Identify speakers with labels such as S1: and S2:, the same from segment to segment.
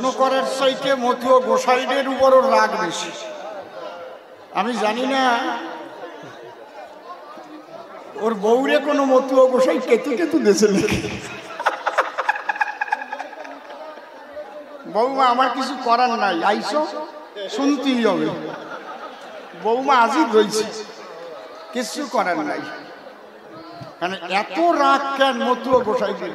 S1: প্রশ্ন করার চাইতে মতুয়া গোসাইদের উপরও রাগ বেশি। আমি জানি না ওর বউরে কোনো মতুয়া গোসাই কেতু কেতু দেশে লিখে। বৌমা আমার কিছু করার নাই, আইসো শুনতেই হবে। বৌমা আজই রয়েছে, কিছু করার নাই। কারণ এত রাগ কেন মতুয়া গোসাইদের?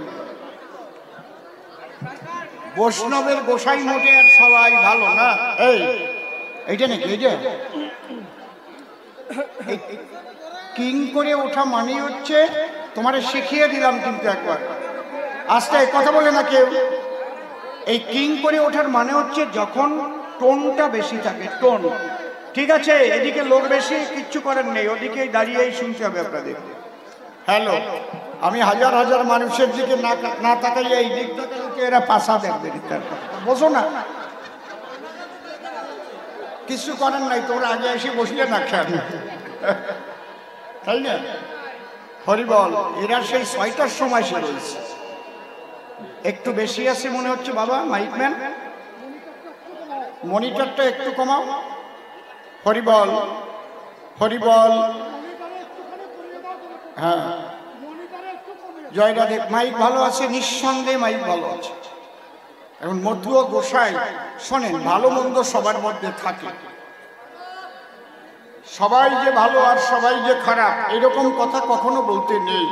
S1: বৈষ্ণবের গোসাই মোটে আর সবাই ভালো না। এইটা নাকি এইটা কিং করে ওঠা মানে হচ্ছে, তোমারে শিখিয়ে দিলাম কিন্তু একবার, আস্তে কথা বলে না কেউ। এই কিং করে ওঠার মানে হচ্ছে যখন টোনটা বেশি থাকে, টোন ঠিক আছে, এদিকে লোক বেশি, কিচ্ছু করার নেই, ওদিকে দাঁড়িয়েই শুনতে হবে আপনাদের। হ্যালো, আমি হাজার হাজার মানুষের দিকে না তাকাই, এই দিক তাকাইতে এরা পাশা দেখবে, বোঝো না? কিছু করার নাই, তোমরা আগে এসে বসলে না খেয়াল, তাই না? হরিবল, এরা সেই ৬টার সময় সে রয়েছে, একটু বেশি আছে মনে হচ্ছে। বাবা মাইকম্যান, মনিটরটা একটু কমাও। হরিবল হরিবল, হ্যাঁ জয় রাধে। মাইক ভালো আছে, নিঃসন্দেহে মাইক ভালো আছে। এখন মতুয়া গোসাই শোনেন, ভালো মন্দ সবার মধ্যে থাকে, সবাই যে ভালো আর সবাই যে খারাপ এরকম কথা কখনো বলতে নেই।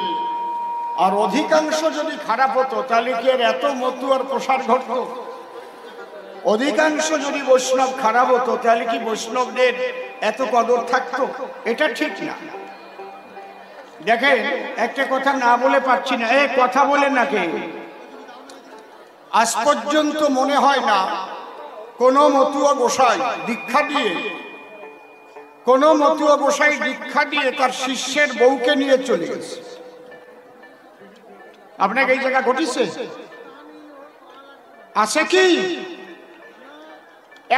S1: আর অধিকাংশ যদি খারাপ হতো তাহলে কি আর এত মতুয়ার প্রসার ঘটত? অধিকাংশ যদি বৈষ্ণব খারাপ হতো তাহলে কি বৈষ্ণবদের এত কদর থাকতো? এটা ঠিক না। দেখেন, একটা কথা না বলে পারছি না, কথা বলে নাকি আজ পর্যন্ত মনে হয় না কোন মতুয়া গোসাই দীক্ষা দিয়ে, কোন মতুয়া গোসাই দীক্ষা দিয়ে তার শিষ্যের বউকে নিয়ে চলে গেছে। আপনাকে এই জায়গা ঘটিছে? আছে কি?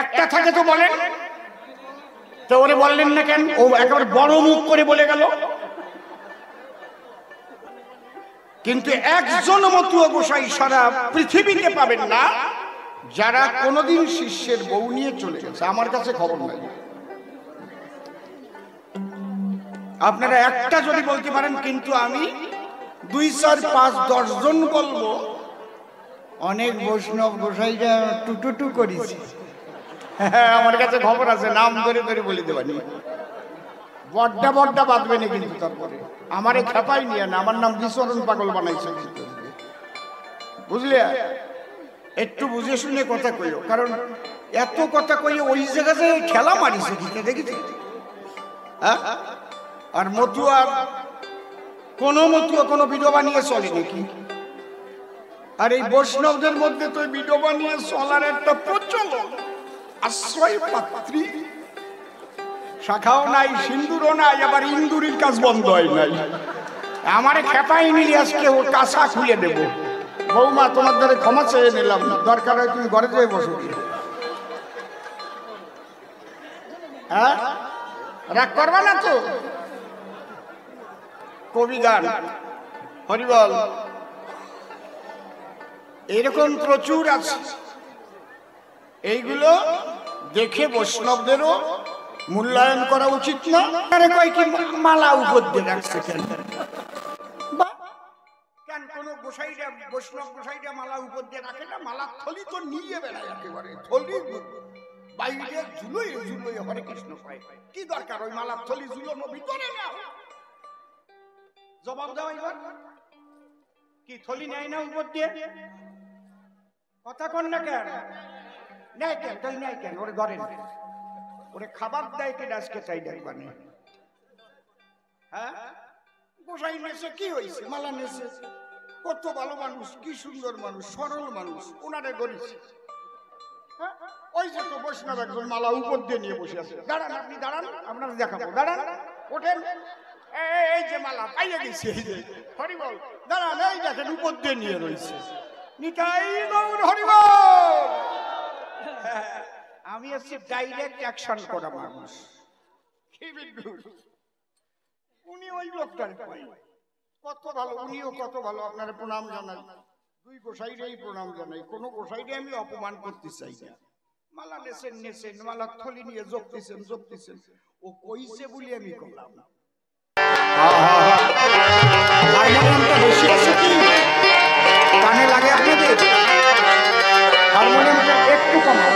S1: একটা থাকে তো বলেন, তো ওরে বললেন না কেন? ও একেবারে বড় মুখ করে বলে গেল। কিন্তু একজন মতুয়া গোসাই সারা পৃথিবীতে পাবেন না যারা কোনোদিন শিষ্যের বউ নিয়ে চলে গেছে। আমার কাছে খবর নাই। আপনারা একটা যদি বলতে পারেন, কিন্তু আমি ২, ৪, ৫, ১০ জন বলবো অনেক বৈষ্ণব গোসাইরা টুটুটু করেছে। আমার কাছে খবর আছে, নাম ধরে ধরে বলে দেবানি, বড্ডা বড্ডা বাঁধবে না কিন্তু তারপরে আমারে খেপাই নিয়ে না, আমার নাম বিচরণ পাগল বানাইছে, বুঝলে? একটু বুঝে শুনে কথা কইও, কারণ এত কথা কইয়ে ওই জায়গাতে খেলা মারিছে কিন্তু দেখেছি। আর মতুয়া, কোন মতুয়া কোন বিধবা নিয়ে চলে নাকি? আর এই বৈষ্ণবদের মধ্যে তো বিধবা নিয়ে চলার একটা প্রচলন, আশ্রয় পাত্রী শাখাও নাই, সিন্দুরও নাই, আবার ইন্দুরির কাজ বন্ধ হয় নাই। আমারে খেপাই নিলি আজকে ওর কাঁচা খুলে দেবো। বৌমা, তোমার দ্বারা ক্ষমা চেয়ে নিলাম, দরকার হয় তুমি ঘরে যেয়ে বসো। হ্যাঁ, রাগ করবা না তো? কবি গান, হরিবল, এরকম প্রচুর আছে। এইগুলো দেখে বৈষ্ণবদেরও মূল্যায়ন করা উচিত না। আরে কয় কি মালা উপর দিয়ে রাখছে কেন? কেন কোন গোসাইরা, বৈষ্ণব গোসাইরা মালা উপর দিয়ে রাখে না? মালা থলি তো নিয়ে বেড়ায়, একেবারে থলি বাইরে ঝুলোয় ঝুলোয় হরে কৃষ্ণ কয়। কি দরকার ওই মালা থলি ঝুলোনো? ভিতরে নাও, জবাব দাও এবার। কি থলি নেয় না উপর দিয়ে? কথা কন না কেন? নেয় কেন? তাই নেয় কেন? ওরে ধরেন, ওরে খাবার দেয় কে? আজকে চাই দেখবানি। হ্যাঁ, গোসাই নেছে, কি হয়েছে? মালা নেছে, কত ভালো মানুষ, কি সুন্দর মানুষ, সরল মানুষ, ওনারে গড়িছে। ওই যে তো বৈষ্ণব একজন মালা উপর দিয়ে নিয়ে বসে আছে। দাঁড়ান, আপনি দাঁড়ান, আপনারা দেখাবো। দাঁড়ান, ওঠেন। এই যে মালা পাইয়া গেছে, এই যে হরিবল, দাঁড়ান, এই দেখেন উপর দিয়ে নিয়ে রয়েছে। নিতাই গৌর হরিবল। আমি আছি ডাইরেক্ট অ্যাকশন করা মানুষ। কি বিদ্যুৎ! উনি ওই লোকটার কত ভালো, উনিও কত ভালো, আপনার প্রণাম জানাই। দুই গোসাইরেই প্রণাম জানাই, কোনো গোসাইরে আমি অপমান করতে চাই না। মালা নেছেন নেছেন, মালা থলি নিয়ে জপতেছেন জপতেছেন, ও কইছে বলি আমি করলাম। হারমোনিয়ামটা বেশি আছে কি কানে লাগে আপনাদের? হারমোনিয়ামটা একটু কমাও,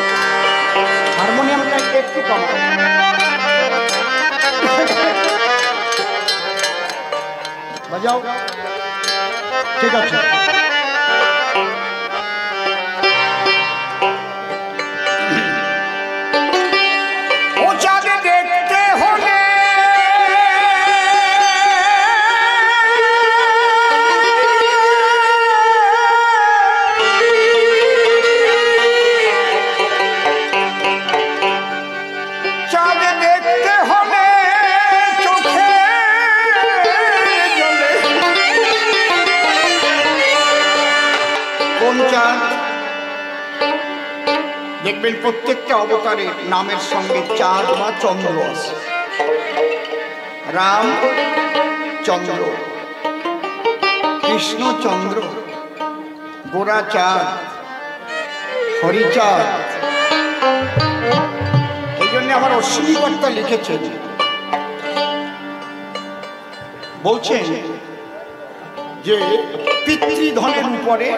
S1: হারমোনিয়ামটা একটু কমাও। বাজাও, ঠিক আছে। ও চাঁদ দেখতে হলে দেখবেন প্রত্যেকটা অবতারে নামের সঙ্গে চাঁদ বা চন্দ্র আছে। রাম চন্দ্র, কৃষ্ণ চন্দ্র, গোরা চাঁদ, হরিচাঁদ। এই জন্য আমার অশ্বিনীকর্তা লিখেছেন, বলছেন যে পিতৃধনের উপরে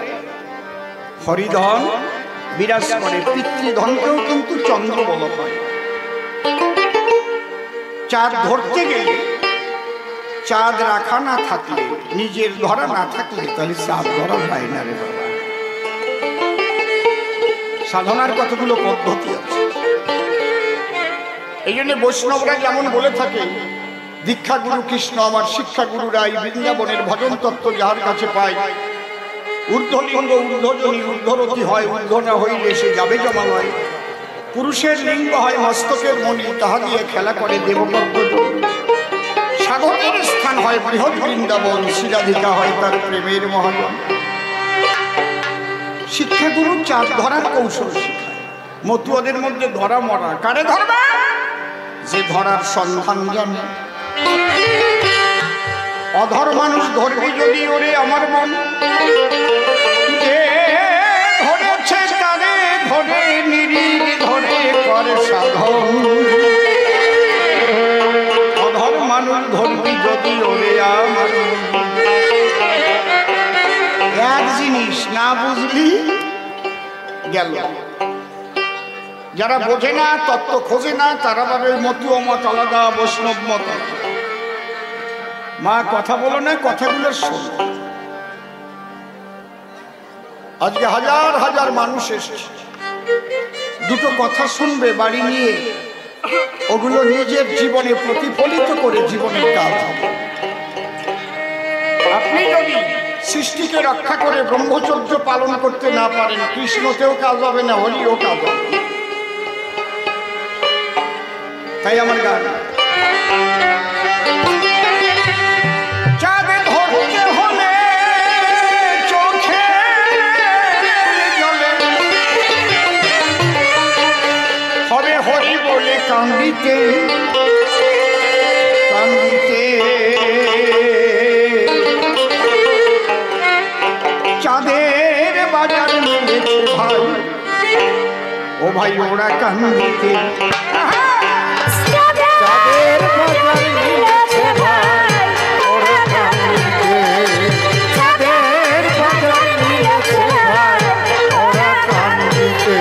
S1: হরিধন বিরাজ করে। পিতৃধনকেও কিন্তু চন্দ্র বলা হয়। চাঁদ ধরতে গেলে, চাঁদ রাখা না থাকলে, নিজের ধরা না থাকলে তাহলে চাঁদ ধরা যায় না রে বাবা। সাধনার কতগুলো পদ্ধতি আছে। এই জন্য বৈষ্ণবরা যেমন বলে থাকে, দীক্ষা গুরু কৃষ্ণ আমার, শিক্ষা গুরু রাই, বৃন্দাবনের ভজন তত্ত্ব যাহার কাছে পায়, ঊর্ধ্বলিঙ্গ ঊর্ধ্বজনী ঊর্ধ্বরতি হয়, ঊর্ধ্ব না হইলে সে যাবে জমালয়। পুরুষের লিঙ্গ হয় মস্তকের মণি, তাহা দিয়ে খেলা করে দেবপদ্মজন। সাধনের স্থান হয় বৃহৎ বৃন্দাবন, শিরাধিকা হয় তার প্রেমের মহাজন। শিক্ষাগুরু চাঁদ ধরার কৌশল শিখায়। মতুয়াদের মধ্যে ধরা মরা, কারে ধরবে? যে ধরার সন্ধান জানে। অধর মানুষ ধরবি যদি ওরে আমার মন, যে ধরেছে তারে ধরে নিরিগ ধরে করে সাধন। অধর মানুষ ধরবি যদি ওরে আমার মন। এক জিনিস না বুঝলি গেল। যারা বোঝে না, তত্ত্ব খোঁজে না, তারা ভাবে মতুয়া মত আলাদা, বৈষ্ণব মত। মা কথা বলো না, কথাগুলো শোনো। আজকে হাজার হাজার মানুষ এসেছে, দুটো কথা শুনবে বাড়ি নিয়ে, ওগুলো নিজের জীবনে প্রতিফলিত করে জীবনের কাজ হবে। আপনি যদি সৃষ্টিকে রক্ষা করে ব্রহ্মচর্য পালন করতে না পারেন, কৃষ্ণতেও কাজ হবে না, হরিও কাজ হবে। তাই আমার গান চাঁদে ধরতে হলে চোখে জলে হবে হরি বলে কান্দিতে কান্দিতে। চাঁদের বাজার মিলেছে ভাই, ও ভাই ওরা কান্দিতে। চাঁদের বাজার মিলেছে ভাই, ওরা কান্দিতে। চাঁদের বাজার মিলেছে ভাই, ওরা কান্দিতে।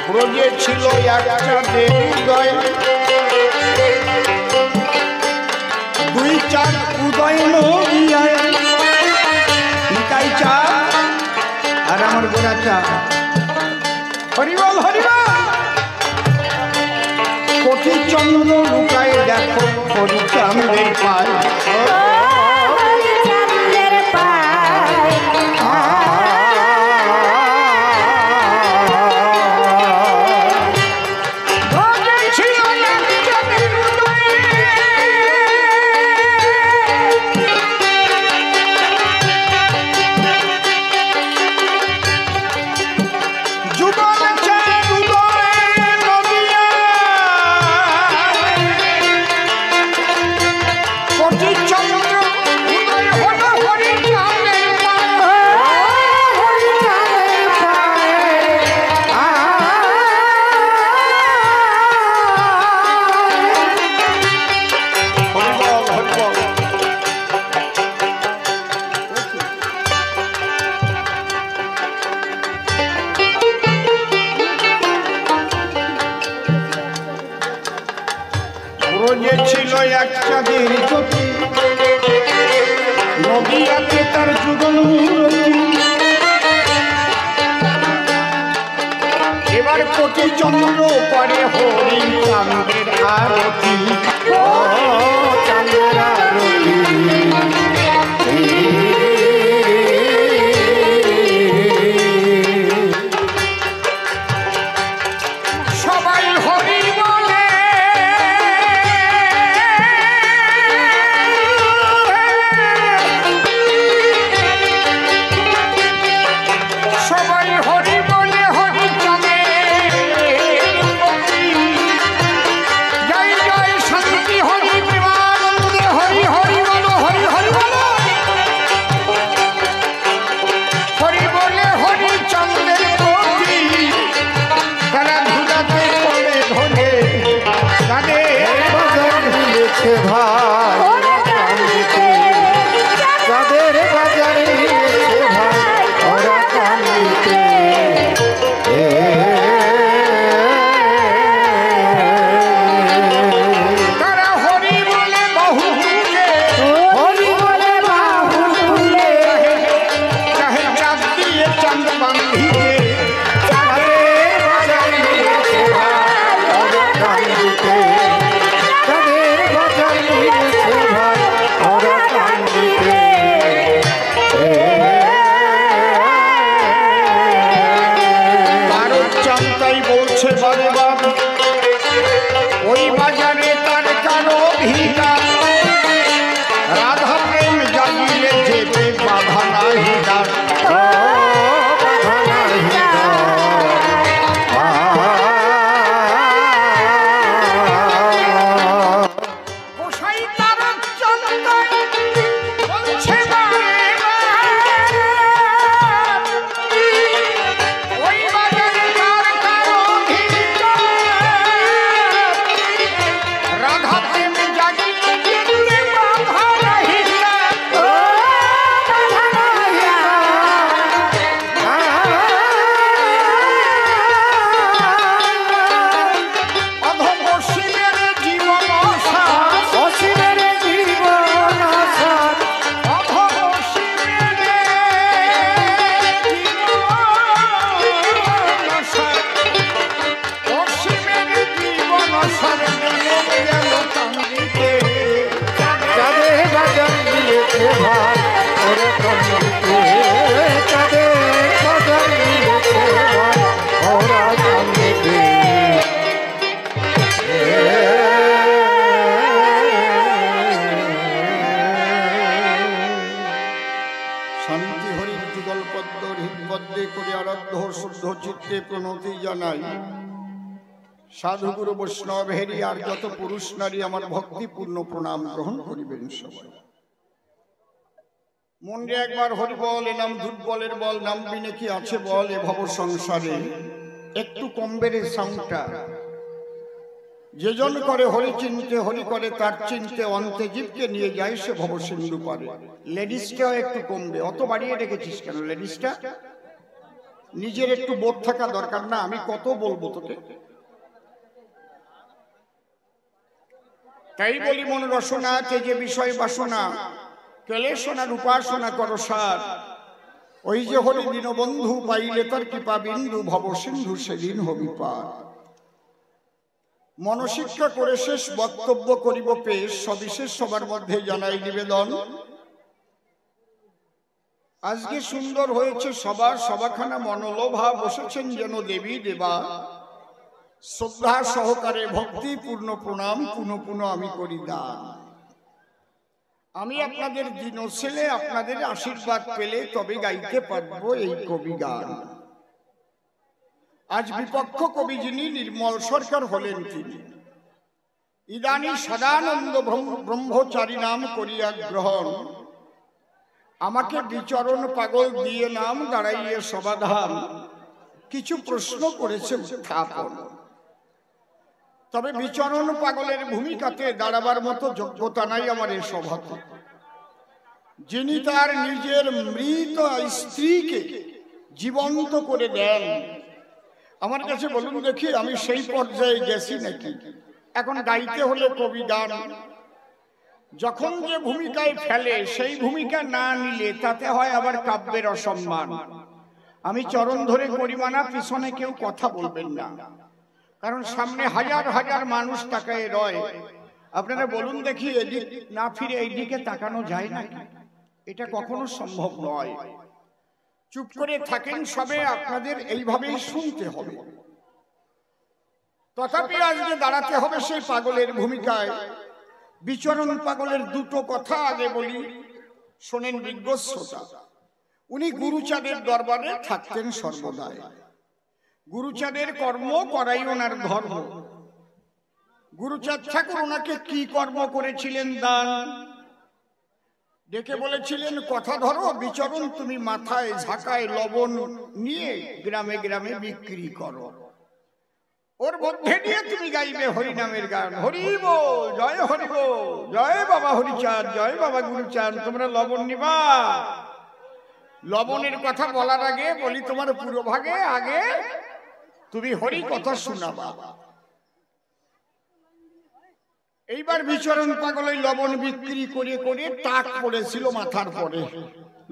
S1: ব্রজে ছিল একটা দেবুদয়, দুই চাঁদ উদয় নদিয়ায়, নিতাই চাঁদ আর আমার গোড়া চাঁদ। হরিবল হরিবল। কোটি চন্দ্র লুকায় দেখো হরিচাঁদের পায়, ছিল এক চাঁদের জ্যোতি, নদিয়াতে তার যুগল মূরতি। এবার কোটি চন্দ্র পরে হরি চাঁদের আরতি, চাঁদের আরতি। সবাই হরি বলে, সবাই হরি বলে হরি চাঁদে জয় জয় শান্তি হরি প্রেমানন্দে হরি হরি বলো হরি হরি বলো। হরি বলে হরি চাঁদের প্রতি তারা ধুলাতে পড়ে ধরে তাদের বাজার মিলেছে ভাই, তাদের বাজার মিলেছে ভাই ওরা কান্দিতে। তারা হরি বলে বাহু তুলে, হরি বলে বাহু তুলে, চাহে চাঁদ দিয়ে চাঁদ বান্ধিতে তাদের বাজার মিলেছে ভাই ওরা কান্দিতে, তাদের বাজার মিলেছে ভাই ওরা কান্দিতে। তাই বলছে বারে বাপ ওই বাজারে তার কারো ভিড়, রাধা প্রেম জাগিলে যেতে বাধা নাহি ডাক, বাধা নাহি গোসাই তার চন্দ্রায় বলছে বারে ওই বাজারে তার কারো ভিড়, রাধা প্রেম জাগিলে যেতে বাধা নাহি ডাক, বাধা নাহি অধম অসীমের জীবন সার, অসীমের জীবন সার, অধম অসীমের জীবন সার, অসীমের জীবন সার মিলে গেল কান্দিতে, যাদের বাজার মিলেছে ভাই ওরে কান্দিতে, যাদের বাজার মিলেছে ভাই ওরা কান্দিতে। শান্তি হরির যুগল পদ্ম হৃদপদ্মে করে আরাধ্য শুদ্ধ চিত্তে প্রণতি জানাই। সাধুগুরু বৈষ্ণব হেরি আর যত পুরুষ নারী আমার ভক্তিপূর্ণ প্রণাম গ্রহণ করিবেন সবাই। মনে একবার হরি বল, এ নাম দুর্বলের বল, নাম বিনে কি আছে বল এ ভব সংসারে। একটু কম বেড়ে সাউন্ডটা, যেজন করে হরি চিনতে, হরি করে তার চিনতে, অন্তে জীবকে নিয়ে যায় সে ভব সিন্ধু পারে। লেডিসটাও একটু কমবে, অত বাড়িয়ে রেখেছিস কেন লেডিসটা? নিজের একটু বোধ থাকা দরকার না? আমি কত বলবো তোকে? তাই বলি মন রসনা তেজে বিষয় বাসনা, কেলেশনার উপাসনা করো সার। ওই যে হরি দীনবন্ধু পাইলে তার কৃপা বিন্দু, ভব সিন্ধু সেদিন হবি পার। মনশিক্ষা করে শেষ বক্তব্য করিব পেশ, সবিশেষ সবার মধ্যে জানাই নিবেদন। আজকে সুন্দর হয়েছে সবার সভাখানা, মনোলোভা বসেছেন যেন দেবী দেবা। শ্রদ্ধা সহকারে ভক্তি পূর্ণ প্রণাম পুনঃ পুনঃ আমি করি দান। আমি আপনাদের দিন ছেলে, আপনাদের আশীর্বাদ পেলে তবে গাইতে পারবো এই কবি গান। আজ বিপক্ষ কবি যিনি নির্মল সরকার হলেন তিনি। ইদানী সদানন্দ ব্রহ্মচারী নাম করিয়া গ্রহণ, আমাকে বিচরণ পাগল দিয়ে নাম দাঁড়াইয়ে সমাধান। কিছু প্রশ্ন করেছে উত্থাপন, তবে বিচরণ পাগলের ভূমিকাতে দাঁড়াবার মতো যোগ্যতা নাই আমার এ সভাতে। যিনি তার নিজের মৃত স্ত্রীকে জীবন্ত করে দেন, আমার কাছে বলুন দেখি আমি সেই পর্যায়ে গেছি নাকি? এখন গাইতে হলে কবি গান, যখন যে ভূমিকায় ফেলে সেই ভূমিকা না নিলে তাতে হয় আবার কাব্যের অসম্মান। আমি চরণ ধরে করি মানা, পিছনে কেউ কথা বলবেন না, কারণ সামনে হাজার হাজার মানুষ তাকায় রয়। আপনারা বলুন দেখি এদিক না ফিরে এইদিকে তাকানো যায় নাকি? এটা কখনো সম্ভব নয়। চুপ করে থাকেন সবে, আপনাদের এইভাবেই শুনতে হবে। তথাপি আজকে দাঁড়াতে হবে সেই পাগলের ভূমিকায়। বিচরণ পাগলের দুটো কথা আগে বলি, শোনেন বিজ্ঞ শ্রোতা। উনি গুরুচাঁদের দরবারে থাকতেন সর্বদাই। গুরুচাঁদের কর্ম করাই ওনার ধর্ম। গুরুচাঁদ ঠাকুর ওনাকে কি কর্ম করেছিলেন? দান। ডেকে বলেছিলেন কথা ধরো বিচরণ, তুমি মাথায় ঝাঁকায় লবণ নিয়ে গ্রামে গ্রামে বিক্রি করো। ওর মধ্যে দিয়ে তুমি গাইবে হরিনামের গান। হরিব জয় হরিব, জয় বাবা হরিচাঁদ, জয় বাবা গুরুচাঁদ। তোমরা লবণ নিবা। লবণের কথা বলার আগে বলি তোমার পুরো ভাগে আগে তুমি হরি কথা শোনাবা। এইবার বিচরণ পাগল ওই লবণ বিক্রি করে করে টাক পড়েছিল মাথার পরে।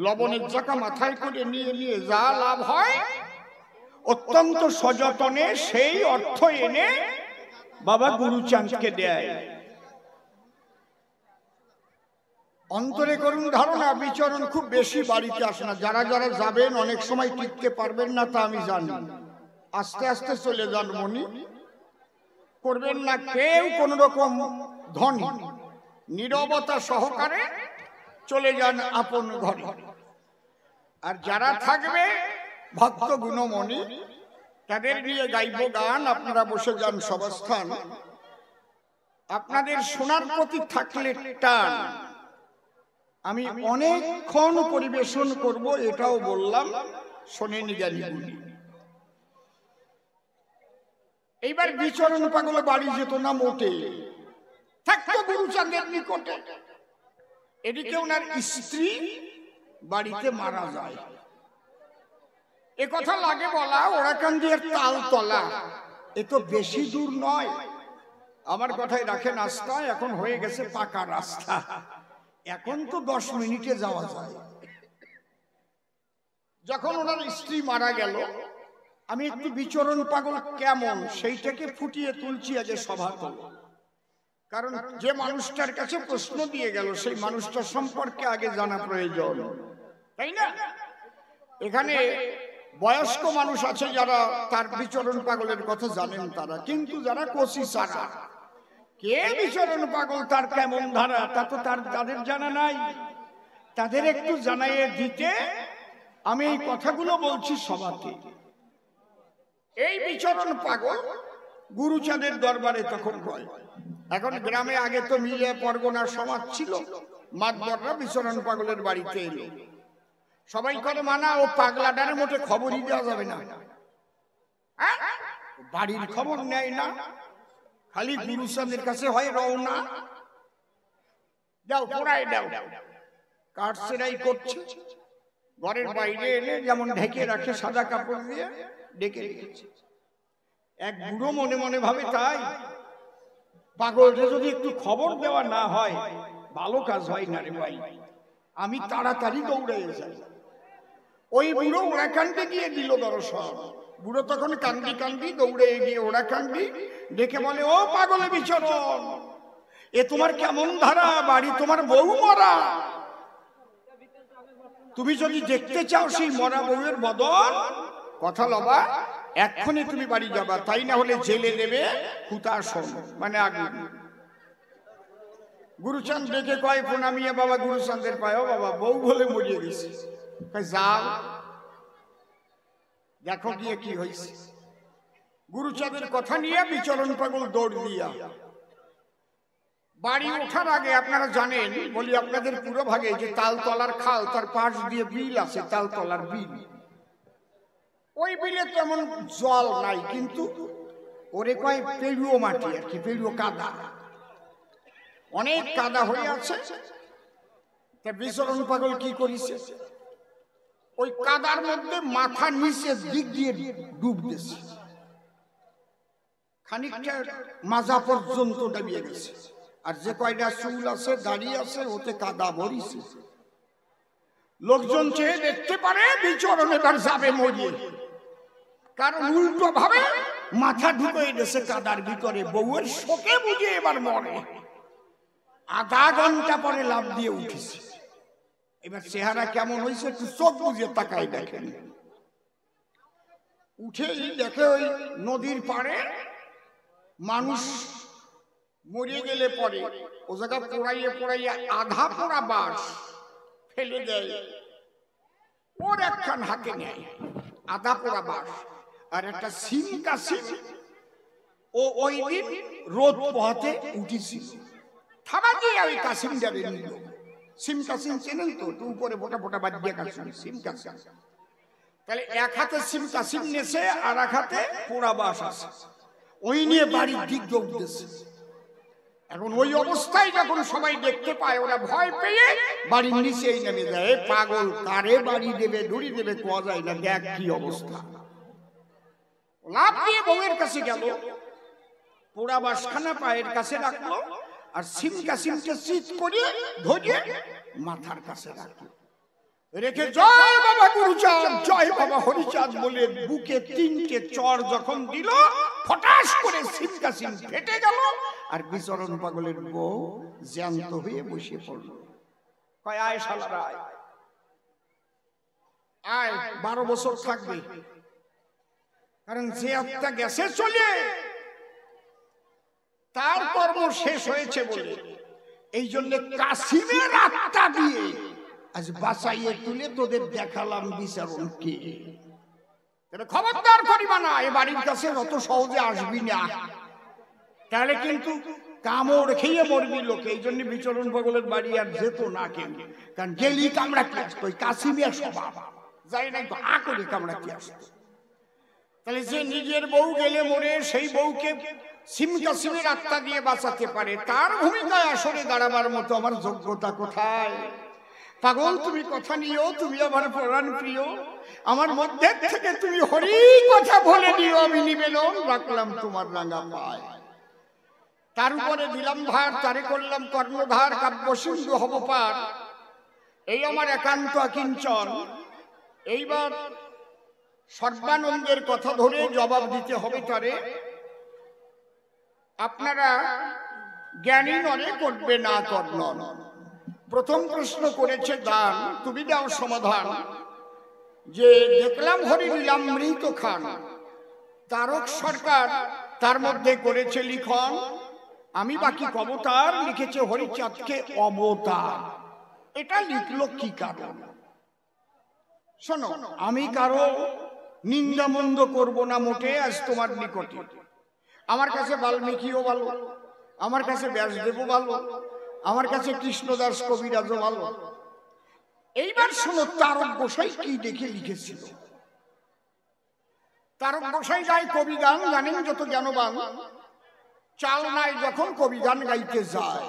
S1: লবণের চাকা মাথায় করে নিয়ে নিয়ে যা লাভ হয় অত্যন্ত সযতনে সেই অর্থ এনে বাবা গুরুচাঁদকে দেয়। অন্তরে করুন ধারণা, বিচরণ খুব বেশি বাড়িতে আসে না। যারা যারা যাবেন অনেক সময় টিকতে পারবেন না, তা আমি জানি। আস্তে আস্তে চলে যান, মনি করবেন না কেউ কোন রকম ধনী, নীরবতা সহকারে চলে যান আপন ঘরে। আর যারা থাকবে ভক্ত গুণমণি, তাদের নিয়ে গাইব গান। আপনারা বসে যান সবস্থান। আপনাদের শোনার প্রতি থাকলে টান, আমি অনেকক্ষণ পরিবেশন করব, এটাও বললাম। শোনেন জ্ঞানীগুলি। এইবার বিচরণ পাগল বাড়ি যেত না মোটে, থাকতো গুরুচাঁদের নিকটে। এদিকে ওনার স্ত্রী বাড়িতে মারা যায়। এ কথা লাগে বলা, ওরাকান্দির তালতলা এ তো বেশি দূর নয়। আমার কথায় রাখেন আস্থা, এখন হয়ে গেছে পাকা রাস্তা। এখন তো 10 মিনিটে যাওয়া যায়। যখন ওনার স্ত্রী মারা গেল, আমি একটু বিচরণ পাগল কেমন সেইটাকে ফুটিয়ে তুলছি আগে সভাতে। কারণ যে মানুষটার কাছে প্রশ্ন দিয়ে গেল সেই মানুষটা সম্পর্কে আগে জানা প্রয়োজন, তাই না? এখানে বয়স্ক মানুষ আছে যারা তার বিচরণ পাগলের কথা জানেন তারা, কিন্তু যারা কচি সারা কে বিচরণ পাগল তার কেমন ধারা তা তো তাদের জানা নাই। তাদের একটু জানাইয়ে দিতে আমি এই কথাগুলো বলছি সভাতে। এই বিচরণ পাগল গুরুচাঁদের দরবারে তখন হয়। এখন গ্রামে আগে তো মিলে পরগনার সমাজ ছিল, মাতবররা বিচরণ পাগলের বাড়িতে এলো। সবাই করে মানা, ও পাগলাটার মোটে খবরই দেওয়া যাবে না, বাড়ির খবর নেয় না, খালি গুরুচাঁদের কাছে হয় রওনা। দাও পোড়াই দাও, কাঠ সেরাই করছে। ঘরের বাইরে এনে যেমন ঢেকে রাখে সাদা কাপড় দিয়ে ঢেকে রেখেছে। এক বুড়ো মনে মনে ভাবে, তাই পাগলটা যদি একটু খবর দেওয়া না হয় ভালো কাজ হয় না রে ভাই, আমি তাড়াতাড়ি দৌড়ে যাই। ওই বুড়ো ওড়াকান্ডে গিয়ে দিল দর্শন। বুড়ো তখন কান্দি কান্দি দৌড়ে গিয়ে ওড়াকান্দি দেখে বলে, ও পাগলে বিচরণ, এ তোমার কেমন ধারা, বাড়ি তোমার বউ মরা, তুমি যদি দেখতে চাও সেই মরা বউয়ের বদন, কথা লবা এক্ষুনি তুমি বাড়ি যাবা, তাই না হলে জেলে দেবে হুতাশন, মানে আগুন। গুরুচাঁদ ডেকে কয় প্রণামিয়া বাবা গুরুচাঁদের পায়, ও বাবা বউ বলে মরিয়ে গেছে, যাও দেখো গিয়ে কি হয়েছে। গুরুচাঁদের কথা নিয়ে বিচরণ পাগল দৌড় দিয়া বাড়ি ওঠার আগে, আপনারা জানেন বলি আপনাদের পুরো ভাগে যে তালতলার খাল, তার পাশ দিয়ে বিল আছে, তালতলার বিল। ওই বিলে তেমন জল নাই, কিন্তু ওরে কয় পেড়ুও মাটি আর কি, পেড়ুও কাদা, অনেক কাদা হয়ে আছে। তা বিচরণ পাগল কি করিছে, ওই কাদার মধ্যে মাথা নিচের দিক দিয়ে ডুব দিয়েছে, খানিকটা মাজা পর্যন্ত দাবিয়ে গেছে। আর যে কয়টা চুল আছে দাঁড়িয়ে আছে ওতে কাদা ভরিছে। লোকজন চেয়ে দেখতে পারে বিচরণ এবার যাবে মরিয়ে, কারণ উল্টো ভাবে মাথা ঢুকে গেছে কাদার ভিতরে, বউয়ের শোকে বুঝে এবার মরে। আধা ঘন্টা পরে লাফ দিয়ে উঠেছে। এবার চেহারা কেমন হয়েছে একটু চোখ বুঝে তাকাই দেখেন। উঠেই দেখে ওই নদীর পাড়ে মানুষ মরে গেলে পরে ও জায়গা পোড়াইয়ে পোড়াইয়ে আধা পোড়া বাঁশ ফেলে দেয়, ওর একখান হাতে নেয় আধা পোড়া বাঁশ আর একটা সিম কাসিম। ও ওই দিন রোদ পোহাতে উঠেছিল, থাবা দিয়ে ওই কাসিমটারে নিল। সিম কাসিম চেনেন তো, উপরে মোটা মোটা বাদ দিয়ে কাসিম, সিম কাসিম। তাহলে এক হাতে সিম কাসিম নেছে আর এক হাতে পোড়া বাঁশ আছে, ওই নিয়ে বাড়ির দিক দৌড়তেছে। এখন ওই অবস্থায় যখন সবাই দেখতে পায়, ওরা ভয় পেয়ে বাড়ির নিচেই নেমে যায়। পাগল কারে বাড়ি দেবে দড়ি দেবে কোয়া যায় না, দেখ কি অবস্থা। লাফ দিয়ে বউয়ের কাছে গেল, পোড়া বাঁশখানা পায়ের কাছে রাখলো আর সিম কাসিমকে চিৎ করে ধরে মাথার কাছে রাখলো, রেখে জয় বাবা গুরুচাঁদ, জয় বাবা হরিচাঁদ বলে বুকে তিনটে চড় যখন দিল, ফটাস করে সিম কাসিম ফেটে গেল। আর বিচরণ পাগলের বউ জ্যান্ত হয়ে বসে পড়ল। কয় আয় শালারা আয়, আয় 12 বছর থাকবে, কারণ যে আত্মা গেছে চলে তার কর্ম শেষ হয়েছে বলে এই জন্য কাসিমের আত্মা দিয়ে আজ বাঁচাইয়ে তুলে তোদের দেখালাম বিচরণ কে। খবরদার করিবা না, এ বাড়ির কাছে অত সহজে আসবি না, তাহলে কিন্তু কামড় খেয়ে মরবি লোকে। এই জন্য বিচরণ পাগলের বাড়ি আর যেত না কেন, কারণ গেলি কামড়াতে আসতো, ওই কাসিমের স্বভাব, যাই নাই তো আ করে কামড়াতে আসতো। তাহলে যে নিজের বউ গেলে মরে, সেই বউকে সিম কাসিমের আত্মা দিয়ে বাঁচাতে পারে, তার ভূমিকায় আসরে দাঁড়াবার মতো আমার যোগ্যতা কোথায়? পাগল তুমি কথা নিও, তুমি আমার প্রাণ প্রিয়, আমার মধ্যে থেকে তুমি হরি কথা বলে দিও, আমি নিবেদন রাখলাম তোমার রাঙা পায়। তার উপরে দিলাম ভার, তারে করলাম কর্ণধার, কাব্য সিন্ধু হব পার, এই আমার একান্ত আকিঞ্চন। এইবার সর্বানন্দের কথা ধরে জবাব দিতে হবে তারে। আপনারা জ্ঞানী নরে করবে না কর্ণন। প্রথম প্রশ্ন করেছে দান, তুমি দাও সমাধান। যে দেখলাম হরি নিলাম মৃত খান, তারক সরকার তার মধ্যে করেছে লিখন, আমি বাকি কবতার লিখেছে হরিচাঁদকে অবতার। এটা লিখলো কি কারণ? শোনো, আমি কারো নিন্দামন্দ করব না মোটে আজ তোমার নিকটে। আমার কাছে বাল্মীকিও ভালো, আমার কাছে ব্যাসদেবও ভালো, আমার কাছে কৃষ্ণদাস কবিরাজও ভালো। এইবার শোনো তারক গোসাই কি দেখে লিখেছিল। তারক গোসাই গায় কবি গান, জানেন যত জ্ঞানবান। চালনায় যখন কবি গান গাইতে যায়,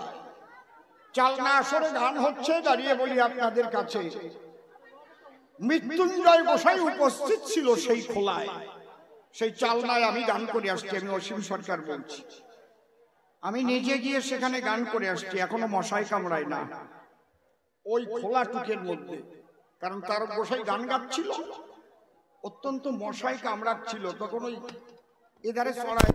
S1: চালনা আসরে গান হচ্ছে, দাঁড়িয়ে বলি আপনাদের কাছে মৃত্যুঞ্জয় গোসাই উপস্থিত ছিল সেই খোলায়, সেই চালনায় আমি গান করে আসছি। আমি অসীম সরকার বলছি, আমি নিজে গিয়ে সেখানে গান করে আসছি, এখনো মশাই কামড়ায় না ওই খোলা টুকের মধ্যে। কারণ তার গোসাই গান গাচ্ছিল, অত্যন্ত মশাই কামড়াচ্ছিল, তখন ওই এধারে চড়ায়